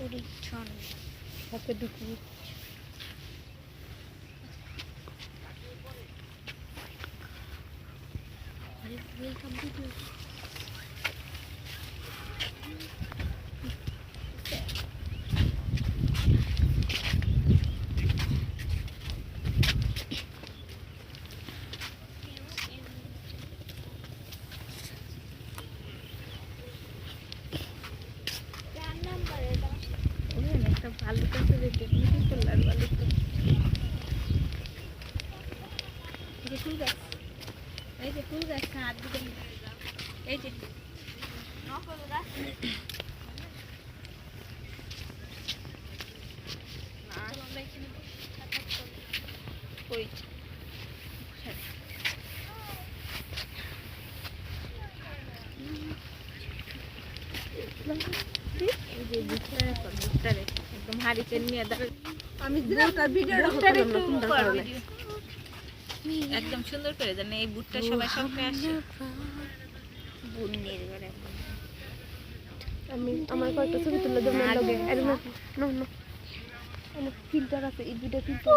পরিচ্ছন্ন হাতে ঢুকি ওয়েলকাম ভিডিও একটা ভালো কাছে যেতে করলার ভালো এই যে ফুল গাছ হাত দিকে এই যে ওই একদম হারিকেন নিয়ে আমি দিলাম তার ভিডিওটা একদম সুন্দর করে জানেন এই বুটটা সবাই সঙ্গে আসে বুনের ঘরে আমি আমার কয়েকটা ছবি তুলে দেব না লাগে আরে না নো নো ফিল্টার আছে এই দুটো ফিল্টার